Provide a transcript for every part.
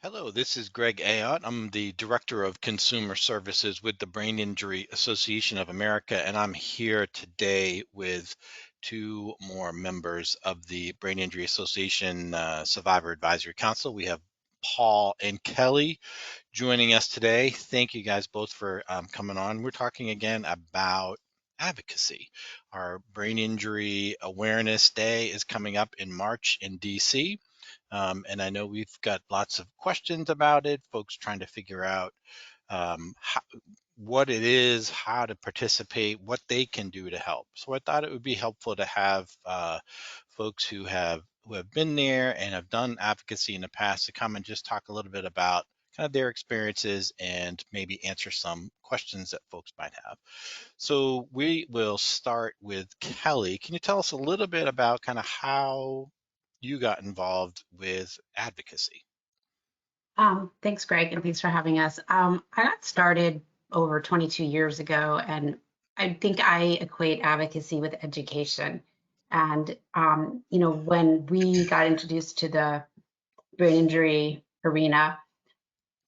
Hello, this is Greg Ayotte. I'm the Director of Consumer Services with the Brain Injury Association of America, and I'm here today with two more members of the Brain Injury Association Survivor Advisory Council. We have Paul and Kelly joining us today. Thank you guys both for coming on. We're talking again about advocacy. Our Brain Injury Awareness Day is coming up in March in DC. And I know we've got lots of questions about it, folks trying to figure out what it is, how to participate, what they can do to help. So I thought it would be helpful to have folks who have been there and have done advocacy in the past to come and just talk a little bit about kind of their experiences and maybe answer some questions that folks might have. So we will start with Kelly. Can you tell us a little bit about kind of how you got involved with advocacy? Thanks, Greg, and thanks for having us. I got started over 22 years ago, and I think I equate advocacy with education. And when we got introduced to the brain injury arena,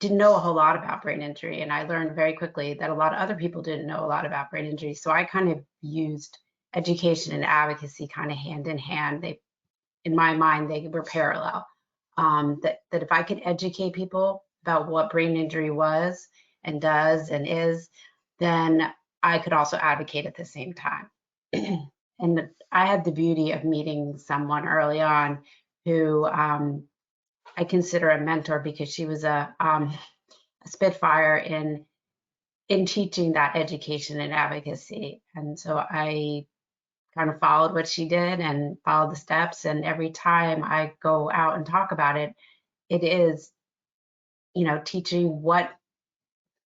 didn't know a whole lot about brain injury, and I learned very quickly that a lot of other people didn't know a lot about brain injury. So I kind of used education and advocacy kind of hand in hand. In my mind, they were parallel. That if I could educate people about what brain injury was and does and is, then I could also advocate at the same time. And I had the beauty of meeting someone early on who I consider a mentor because she was a spitfire in teaching that education and advocacy. And so I kind of followed what she did and followed the steps. And every time I go out and talk about it, it is, teaching what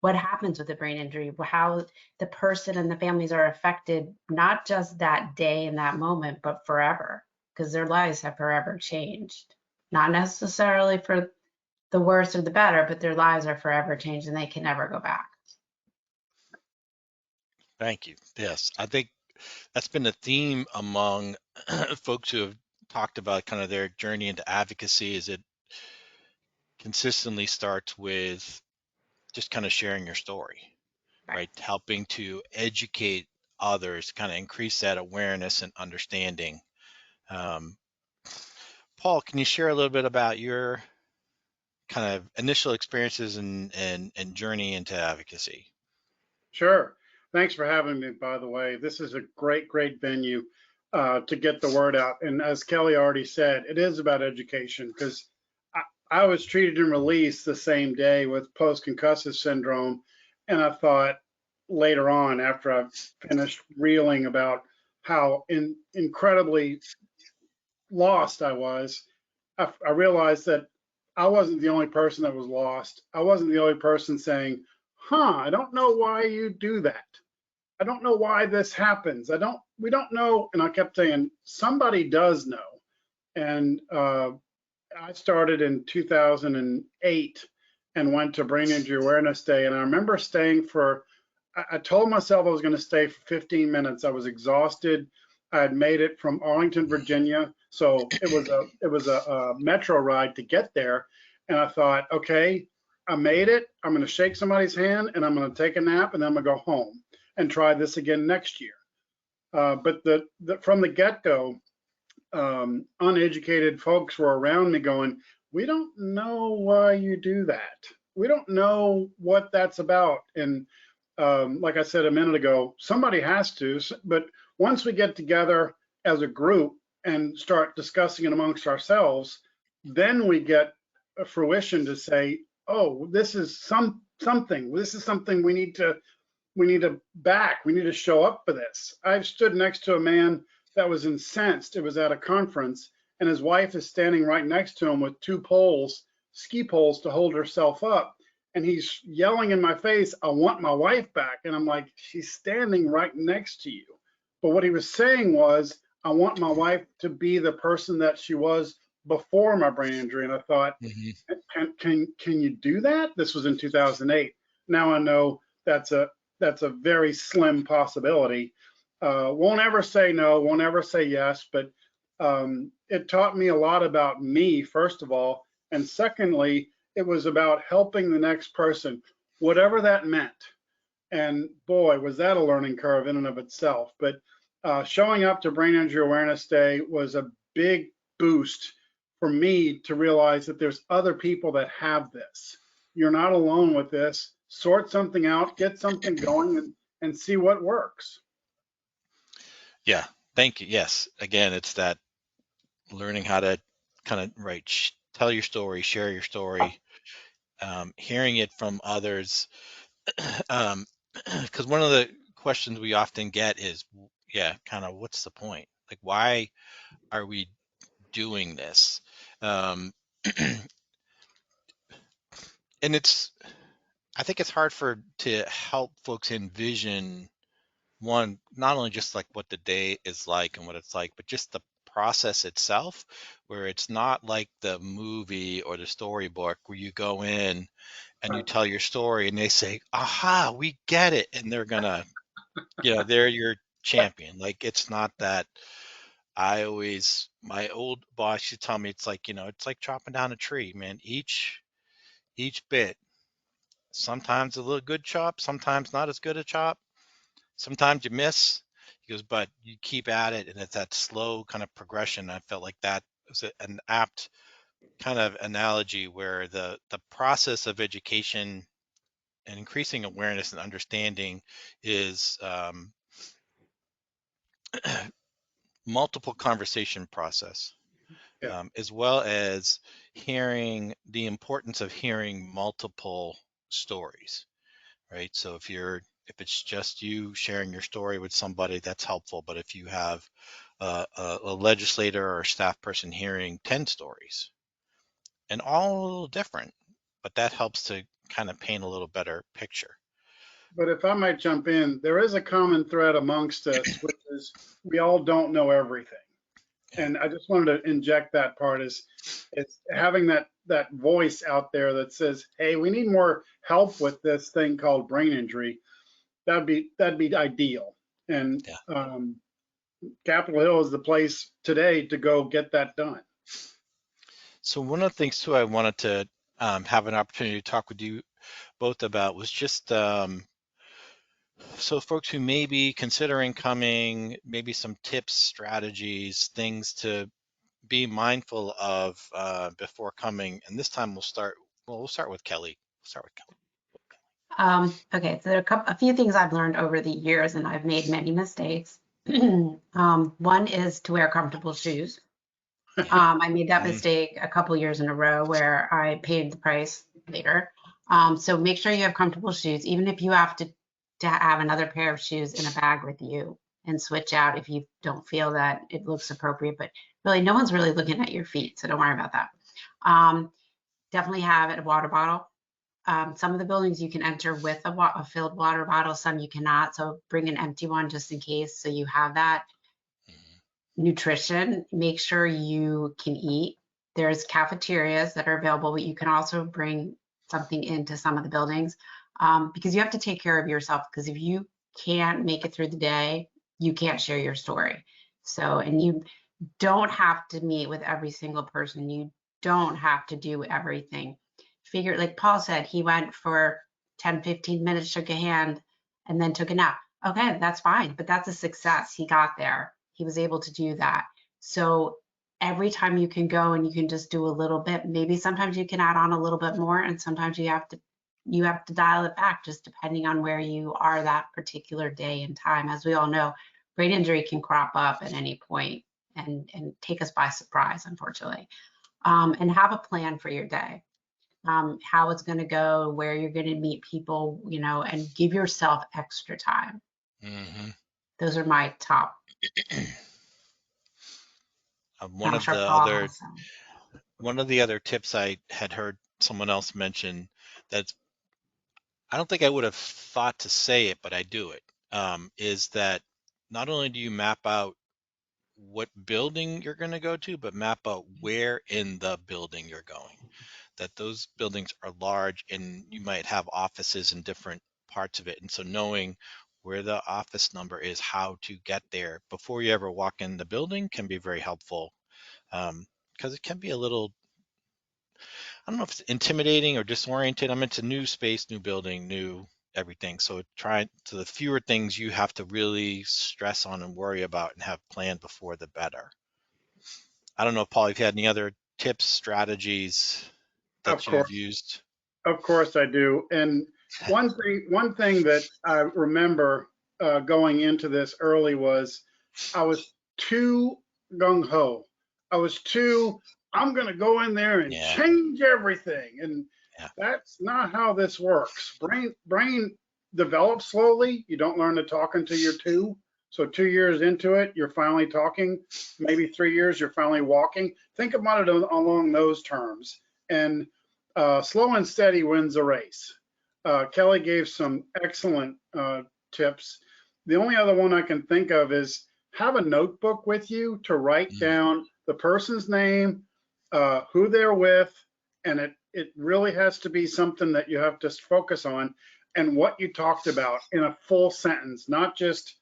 happens with a brain injury, how the person and the families are affected, not just that day and that moment, but forever, because their lives have forever changed. Not necessarily for the worse or the better, but their lives are forever changed and they can never go back. Thank you. Yes, I think that's been a theme among folks who have talked about kind of their journey into advocacy is it consistently starts with just kind of sharing your story, Right. right? Helping to educate others, kind of increase that awareness and understanding. Um, Paul, can you share a little bit about your kind of initial experiences and journey into advocacy? Sure. Thanks for having me, by the way. This is a great venue to get the word out. And as Kelly already said, it is about education because I was treated and released the same day with post-concussive syndrome. And I thought later on, after I finished reeling about how incredibly lost I was, I realized that I wasn't the only person that was lost. I wasn't the only person saying, I don't know why you do that. I don't know why this happens. We don't know. And I kept saying, somebody does know. And I started in 2008 and went to Brain Injury Awareness Day. And I remember staying I told myself I was going to stay for 15 minutes. I was exhausted. I had made it from Arlington, Virginia. So it was a metro ride to get there. And I thought, okay, I made it. I'm going to shake somebody's hand and I'm going to take a nap and then I'm going to go home and try this again next year. But from the get-go, uneducated folks were around me going, we don't know why you do that. We don't know what that's about. And like I said a minute ago, somebody has to. But once we get together as a group and start discussing it amongst ourselves, then we get a fruition to say, oh, this is something. This is something we need to back. We need to show up for this. I've stood next to a man that was incensed. It was at a conference, and his wife is standing right next to him with two poles, ski poles, to hold herself up. And he's yelling in my face, I want my wife back. And I'm like, she's standing right next to you. But what he was saying was, I want my wife to be the person that she was before my brain injury. And I thought, can you do that? This was in 2008. Now I know that's a very slim possibility. Won't ever say no, won't ever say yes, but it taught me a lot about me, first of all. And secondly, It was about helping the next person, whatever that meant. And boy, was that a learning curve in and of itself. But showing up to Brain Injury Awareness Day was a big boost for me to realize that there's other people that have this. You're not alone with this. Sort something out, get something going, and see what works. Yeah, thank you. Yes, again, it's that learning how to kind of tell your story, share your story, hearing it from others. Um, because one of the questions we often get is, yeah, kind of what's the point? Like, why are we doing this? Um, and I think it's hard to help folks envision one, not only just like what the day is like and what it's like, but just the process itself, where it's not like the movie or the storybook where you go in and you Right. tell your story and they say, aha, we get it. And they're gonna, they're your champion. Like it's not that. My old boss used to tell me it's like, it's like chopping down a tree, man. Each bit, sometimes a little good chop, sometimes not as good a chop. Sometimes you miss. He goes, but you keep at it, and it's that slow kind of progression. I felt like that was an apt kind of analogy where the process of education and increasing awareness and understanding is multiple conversation process, Yeah. as well as hearing the importance of hearing multiple stories, right? So if it's just you sharing your story with somebody, that's helpful. But if you have a legislator or a staff person hearing 10 stories and all a little different, but that helps to kind of paint a little better picture. But if I might jump in, there is a common thread amongst us, which is we all don't know everything. Yeah. And I just wanted to inject that part is having that voice out there that says, "Hey, we need more help with this thing called brain injury." That'd be ideal. And Yeah. Capitol Hill is the place today to go get that done. So one of the things too I wanted to have an opportunity to talk with you both about was just so folks who may be considering coming, maybe some tips, strategies, things to be mindful of before coming. And this time we'll start with Kelly. We'll start with Kelly. Okay, so there are a few things I've learned over the years, and I've made many mistakes. One is to wear comfortable shoes. Yeah. I made that Mm, mistake a couple years in a row where I paid the price later. So make sure you have comfortable shoes, even if you have to have another pair of shoes in a bag with you and switch out if you don't feel that it looks appropriate. But really, no one's really looking at your feet, so don't worry about that. Um, Definitely have a water bottle. Some of the buildings you can enter with a filled water bottle, some you cannot. So bring an empty one just in case. So you have that. mhm. Nutrition, make sure you can eat. There's cafeterias that are available, but you can also bring something into some of the buildings because you have to take care of yourself. Because if you can't make it through the day, you can't share your story. So, and you don't have to meet with every single person. You don't have to do everything. Figure, like Paul said, he went for 10, 15 minutes, shook a hand, and then took a nap. Okay, that's fine, but that's a success. He got there. He was able to do that. So every time you can go and you can just do a little bit, maybe sometimes you can add on a little bit more, and sometimes you have to dial it back just depending on where you are that particular day and time. As we all know, brain injury can crop up at any point and take us by surprise, unfortunately. And have a plan for your day, how it's going to go, where you're going to meet people, and give yourself extra time. Mhm. Those are my top. One I'm of sure the Paul other has some. tips I had heard someone else mention that I don't think I would have thought to say it, but I do it. Is that not only do you map out what building you're going to go to, but map out where in the building you're going. That those buildings are large and you might have offices in different parts of it. And so knowing where the office number is, how to get there before you ever walk in the building can be very helpful. Because it can be a little, I don't know if it's intimidating or disoriented. I'm into new space, new building, new everything. So the fewer things you have to really stress on and worry about and have planned before, the better. I don't know, Paul, if you had any other tips, strategies Of that you've course, used. of course I do. And one thing that I remember going into this early was I was too gung ho. I was too, I'm going to go in there and Yeah, change everything. And yeah. that's not how this works. Brain develops slowly. You don't learn to talk until you're two. So 2 years into it, you're finally talking. Maybe 3 years, you're finally walking. Think about it along those terms. And slow and steady wins a race. Kelly gave some excellent tips. The only other one I can think of is have a notebook with you to write Mm, down the person's name, who they're with, and it really has to be something that you have to focus on, and what you talked about in a full sentence, not just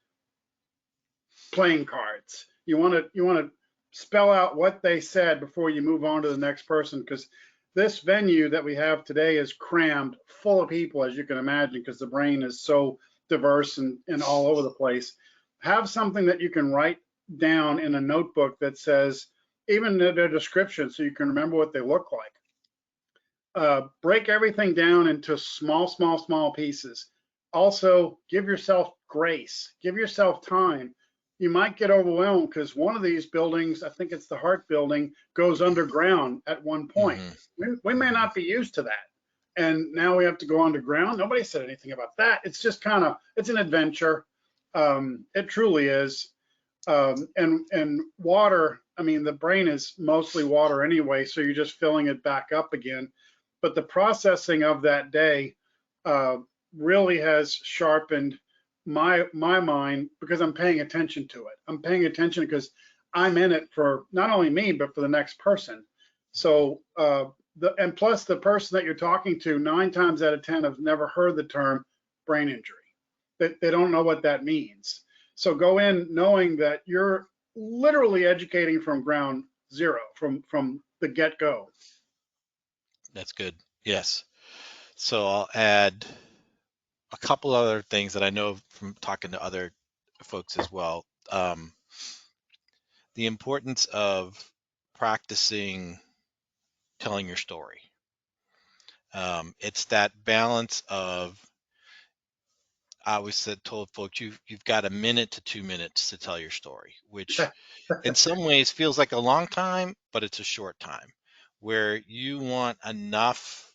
playing cards. You want to spell out what they said before you move on to the next person, because this venue that we have today is crammed full of people, as you can imagine, because the brain is so diverse and all over the place. Have something that you can write down in a notebook that says even their description, so you can remember what they look like. Break everything down into small pieces. Also, give yourself grace, give yourself time. You might get overwhelmed because one of these buildings, I think it's the Hart building, goes underground at one point. hmm We may hmm not be used to that. And now we have to go underground. Nobody said anything about that. It's just kind of, it's an adventure. It truly is. And water, I mean, the brain is mostly water anyway, so you're just filling it back up again. But the processing of that day uh, really has sharpened my mind because I'm paying attention to it. I'm paying attention because I'm in it for not only me but for the next person. So and plus the person that you're talking to 9 times out of 10 have never heard the term brain injury. They don't know what that means. So go in knowing that you're literally educating from ground zero, from the get go. That's good. Yes. So I'll add a couple other things that I know from talking to other folks as well. The importance of practicing telling your story. It's that balance of, I always told folks, you've got a minute to 2 minutes to tell your story, which in some ways feels like a long time, but it's a short time, where you want enough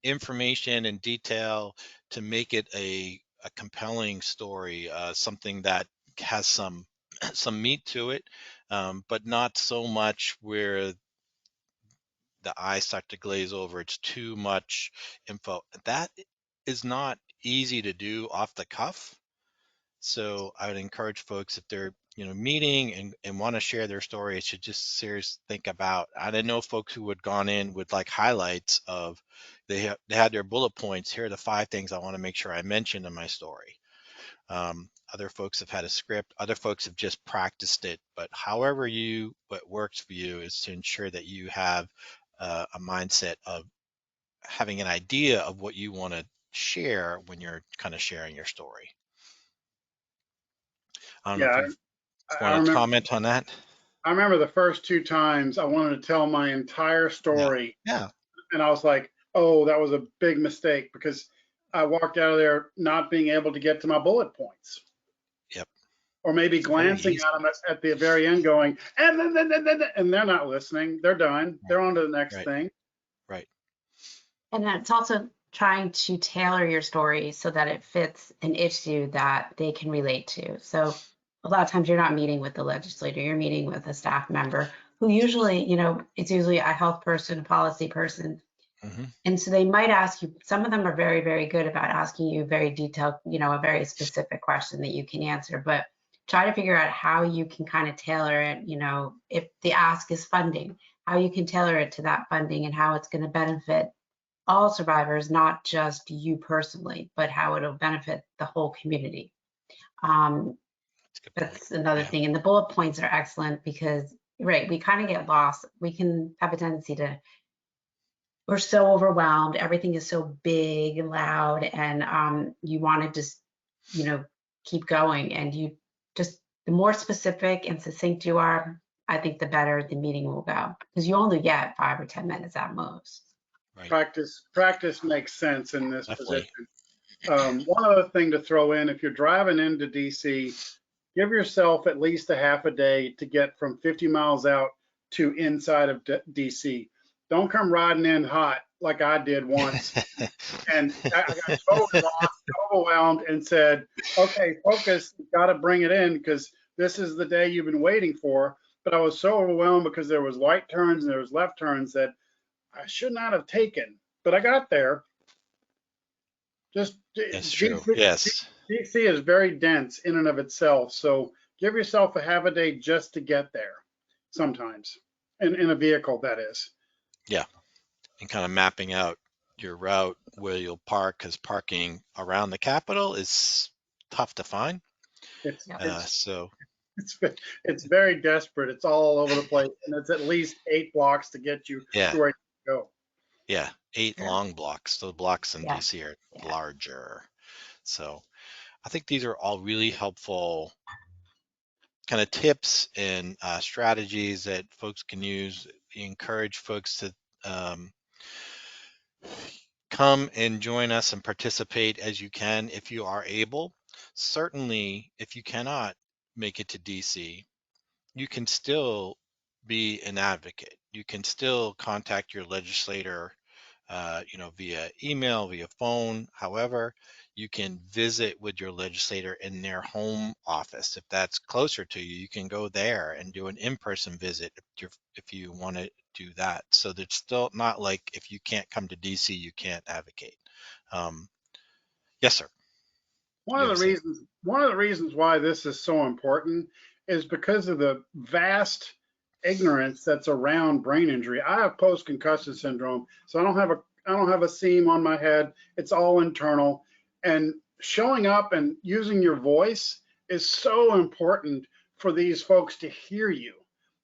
information and detail to make it a compelling story, something that has some some meat to it, but not so much where the eyes start to glaze over. It's too much info. That is not easy to do off the cuff. So I would encourage folks, if they're meeting and want to share their story, should just seriously think about. I didn't know folks who had gone in with like highlights of, they had their bullet points. Here are the 5 things I want to make sure I mention in my story. Other folks have had a script. Other folks have just practiced it. But however what works for you is to ensure that you have a mindset of having an idea of what you want to share when you're kind of sharing your story. I don't know if Yeah, you I want to remember. comment on that. I remember the first 2 times I wanted to tell my entire Yeah, story, yeah, and I was like, "Oh, that was a big mistake," because I walked out of there not being able to get to my bullet points, yep. or maybe It's very glancing easy. at them at the very end, going, and they're not listening. They're done. Right, They're on to the next right, thing. right. And it's also trying to tailor your story so that it fits an issue that they can relate to. So a lot of times you're not meeting with the legislator, you're meeting with a staff member who usually, it's usually a health person, a policy person. hmm And so they might ask you, some of them are very, very good about asking you very detailed, a very specific question that you can answer, but try to figure out how you can kind of tailor it, if the ask is funding, how you can tailor it to that funding and how it's going to benefit all survivors, not just you personally, but how it'll benefit the whole community. Um, That's a good point. that's another Yeah, thing. And the bullet points are excellent because, right, we kind of get lost. We can have a tendency to, we're so overwhelmed. Everything is so big and loud, and you want to just, you know, keep going. And you just, the more specific and succinct you are, I think the better the meeting will go, because you only get 5 or 10 minutes at most. Right. Practice makes sense in this Definitely. position. One other thing to throw in, if you're driving into DC, give yourself at least a half a day to get from 50 miles out to inside of DC. Don't come riding in hot like I did once. And I got totally lost, overwhelmed, and said, okay, focus, got to bring it in because this is the day you've been waiting for. But I was so overwhelmed because there was right turns and there was left turns that I should not have taken. But I got there. Just That's true. Yes. DC is very dense in and of itself. So give yourself a half a day just to get there sometimes in a vehicle, that is. Yeah. And kind of mapping out your route where you'll park, because parking around the Capitol is tough to find. It's, Yep. it's, So it's, it's very desperate. It's all over the place. And it's at least 8 blocks to get you yeah, to where you go. yeah, 8 Yeah. long blocks. The blocks in Yeah. DC are Yeah. larger. So I think these are all really helpful kind of tips and strategies that folks can use. We encourage folks to um, come and join us and participate as you can if you are able. Certainly, if you cannot make it to DC, you can still be an advocate. You can still contact your legislator, via email, via phone. However, you can visit with your legislator in their home office. If that's closer to you, you can go there and do an in-person visit if you want to do that. So it's still not like if you can't come to DC, you can't advocate. Um, yes, sir. One You of have the a say. reasons one of the reasons why this is so important is because of the vast ignorance that's around brain injury. I have post-concussive syndrome, so I don't have a seam on my head. It's all internal. And showing up and using your voice is so important for these folks to hear you.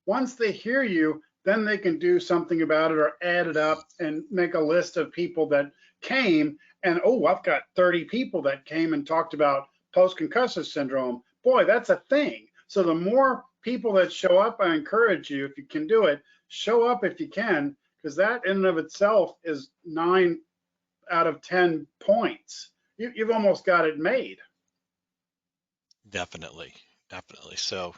Once they hear you, then they can do something about it or add it up and make a list of people that came and oh, I've got 30 people that came and talked about post-concussive syndrome. Boy, that's a thing. So the more people that show up, I encourage you, if you can do it, show up if you can, because that in and of itself is 9 out of 10 points. You've almost got it made. Definitely, definitely. So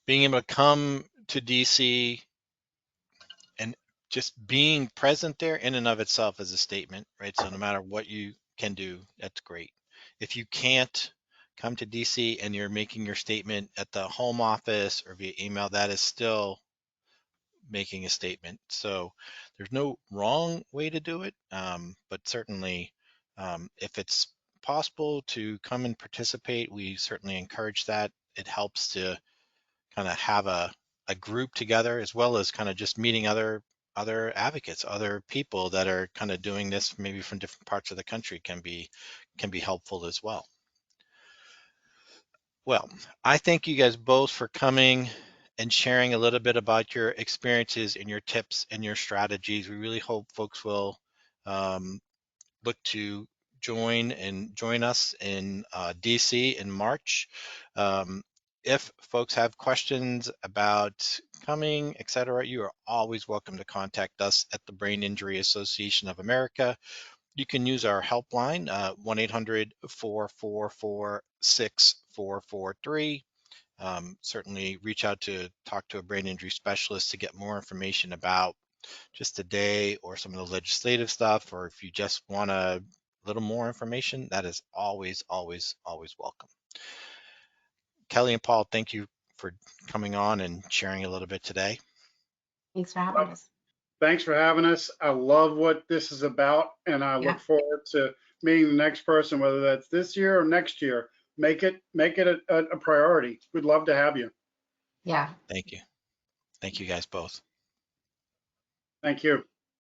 being able to come to DC and just being present there in and of itself is a statement, right? So no matter what you can do, that's great. If you can't come to DC and you're making your statement at the home office or via email, that is still making a statement. So there's no wrong way to do it, but certainly if it's possible to come and participate, we certainly encourage that. It helps to kind of have a group together, as well as kind of just meeting other advocates, other people that are kind of doing this maybe from different parts of the country can be helpful as well. Well, I thank you guys both for coming and sharing a little bit about your experiences and your tips and your strategies. We really hope folks will um, look to join us in DC in March. Um, if folks have questions about coming, etc., you are always welcome to contact us at the Brain Injury Association of America. You can use our helpline, 1-800-444-6443. Certainly reach out to talk to a brain injury specialist to get more information about just today or some of the legislative stuff, or if you just want a little more information, that is always, always, always welcome. Kelly and Paul, thank you for coming on and sharing a little bit today. Thanks for having us. Thanks for having us. I love what this is about, and I Yeah. look forward to meeting the next person, whether that's this year or next year. Make it a priority. We'd love to have you. Yeah. Thank you. Thank you guys both. Thank you.